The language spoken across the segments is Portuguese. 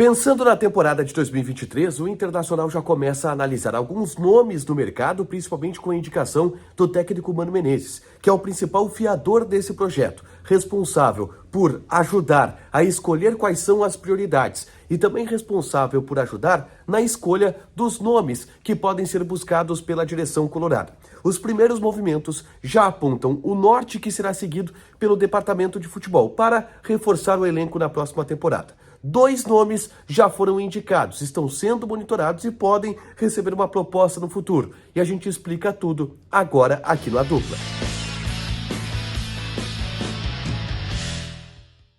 Pensando na temporada de 2023, o Internacional já começa a analisar alguns nomes no mercado, principalmente com a indicação do técnico Mano Menezes, que é o principal fiador desse projeto, responsável por ajudar a escolher quais são as prioridades e também responsável por ajudar na escolha dos nomes que podem ser buscados pela direção colorada. Os primeiros movimentos já apontam o norte que será seguido pelo departamento de futebol para reforçar o elenco na próxima temporada. 2 nomes já foram indicados, estão sendo monitorados e podem receber uma proposta no futuro. E a gente explica tudo agora aqui no A Dupla.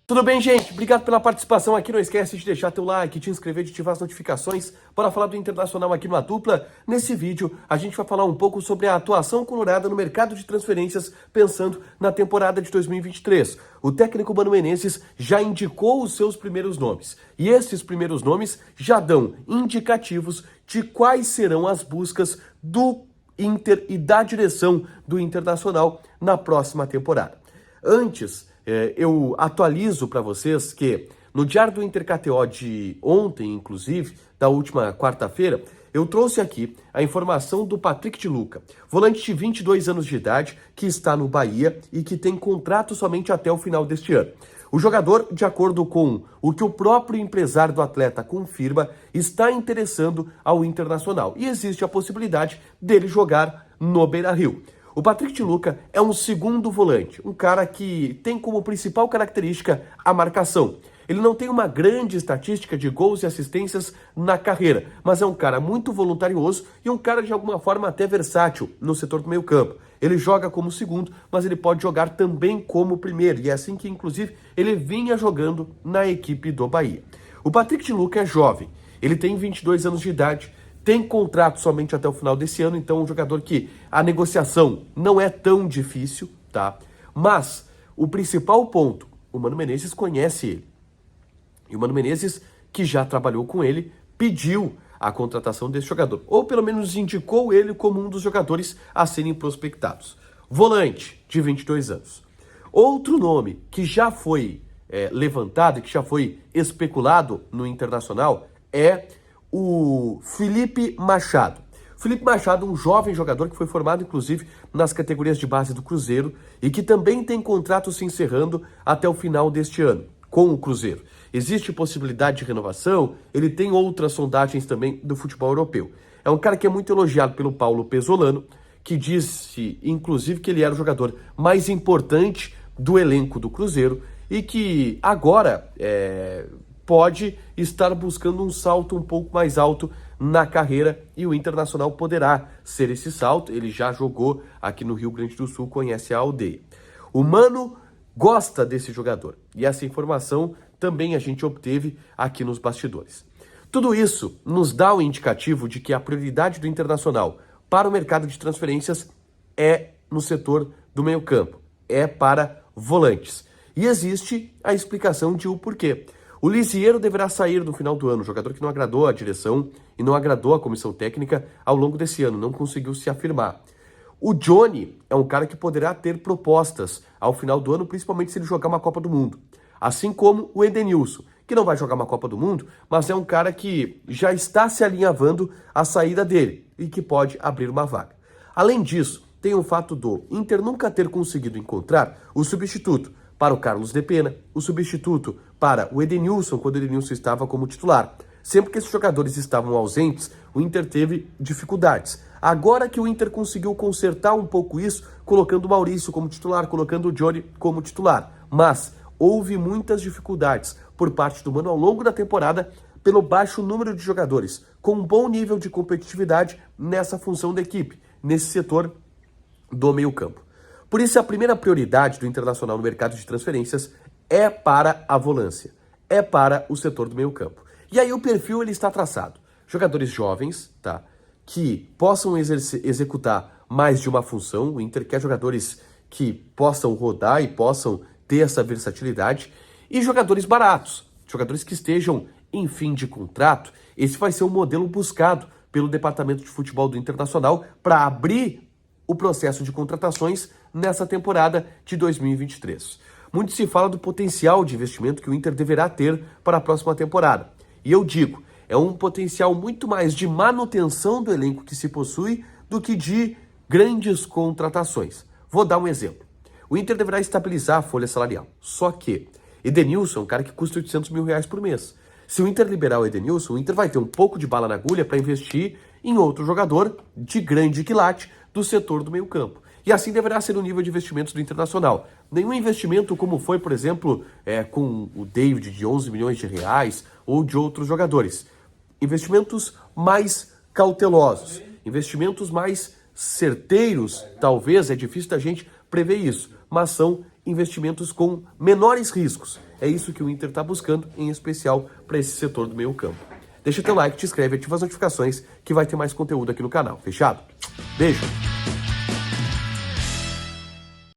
Tudo bem, gente? Obrigado pela participação aqui. Não esquece de deixar teu like, te inscrever, de ativar as notificações para falar do Internacional aqui no A Dupla. Nesse vídeo, a gente vai falar um pouco sobre a atuação colorada no mercado de transferências, pensando na temporada de 2023. O técnico Mano Menezes já indicou os seus primeiros nomes. E esses primeiros nomes já dão indicativos de quais serão as buscas do Inter e da direção do Internacional na próxima temporada. Antes, eu atualizo para vocês que no Diário do Inter KTO de ontem, inclusive, da última quarta-feira, eu trouxe aqui a informação do Patrick de Luca, volante de 22 anos de idade, que está no Bahia e que tem contrato somente até o final deste ano. O jogador, de acordo com o que o próprio empresário do atleta confirma, está interessando ao Internacional e existe a possibilidade dele jogar no Beira-Rio. O Patrick de Luca é um segundo volante, um cara que tem como principal característica a marcação. Ele não tem uma grande estatística de gols e assistências na carreira, mas é um cara muito voluntarioso e um cara de alguma forma até versátil no setor do meio campo. Ele joga como segundo, mas ele pode jogar também como primeiro, e é assim que inclusive ele vinha jogando na equipe do Bahia. O Patrick de Luca é jovem, ele tem 22 anos de idade, tem contrato somente até o final desse ano, então é um jogador que a negociação não é tão difícil, tá? Mas o principal ponto, o Mano Menezes conhece ele. E o Mano Menezes, que já trabalhou com ele, pediu a contratação desse jogador, ou pelo menos indicou ele como um dos jogadores a serem prospectados. Volante, de 22 anos. Outro nome que já foi levantado, que já foi especulado no Internacional, é o Felipe Machado. Felipe Machado, um jovem jogador que foi formado, inclusive, nas categorias de base do Cruzeiro e que também tem contrato se encerrando até o final deste ano com o Cruzeiro. Existe possibilidade de renovação, ele tem outras sondagens também do futebol europeu. É um cara que é muito elogiado pelo Paulo Pesolano, que disse, inclusive, que ele era o jogador mais importante do elenco do Cruzeiro e que agora pode estar buscando um salto um pouco mais alto na carreira e o Internacional poderá ser esse salto. Ele já jogou aqui no Rio Grande do Sul, conhece a aldeia. O Mano gosta desse jogador e essa informação também a gente obteve aqui nos bastidores. Tudo isso nos dá o indicativo de que a prioridade do Internacional para o mercado de transferências é no setor do meio-campo, é para volantes. E existe a explicação de o porquê. O Lisieiro deverá sair no final do ano, jogador que não agradou a direção e não agradou a comissão técnica ao longo desse ano, não conseguiu se afirmar. O Johnny é um cara que poderá ter propostas ao final do ano, principalmente se ele jogar uma Copa do Mundo. Assim como o Edenilson, que não vai jogar uma Copa do Mundo, mas é um cara que já está se alinhavando à saída dele e que pode abrir uma vaga. Além disso, tem o fato do Inter nunca ter conseguido encontrar o substituto para o Carlos de Pena, o substituto para o Edenilson, quando o Edenilson estava como titular. Sempre que esses jogadores estavam ausentes, o Inter teve dificuldades. Agora que o Inter conseguiu consertar um pouco isso, colocando o Maurício como titular, colocando o Johnny como titular. Mas houve muitas dificuldades por parte do Mano ao longo da temporada pelo baixo número de jogadores, com um bom nível de competitividade nessa função da equipe, nesse setor do meio-campo. Por isso, a primeira prioridade do Internacional no mercado de transferências é para a volância, é para o setor do meio-campo. E aí o perfil ele está traçado. Jogadores jovens, tá, que possam executar mais de uma função. O Inter quer jogadores que possam rodar e possam ter essa versatilidade. E jogadores baratos, jogadores que estejam em fim de contrato. Esse vai ser o modelo buscado pelo Departamento de Futebol do Internacional para abrir o processo de contratações nessa temporada de 2023. Muito se fala do potencial de investimento que o Inter deverá ter para a próxima temporada. E eu digo, é um potencial muito mais de manutenção do elenco que se possui do que de grandes contratações. Vou dar um exemplo. O Inter deverá estabilizar a folha salarial. Só que Edenilson é um cara que custa R$800 mil por mês. Se o Inter liberar o Edenilson, o Inter vai ter um pouco de bala na agulha para investir em outro jogador de grande quilate do setor do meio campo. E assim deverá ser o nível de investimentos do Internacional. Nenhum investimento como foi, por exemplo, com o David de 11 milhões de reais ou de outros jogadores. Investimentos mais cautelosos, investimentos mais certeiros, talvez, é difícil da gente prever isso, mas são investimentos com menores riscos. É isso que o Inter está buscando, em especial para esse setor do meio campo. Deixa teu like, te inscreve, ativa as notificações que vai ter mais conteúdo aqui no canal. Fechado? Beijo!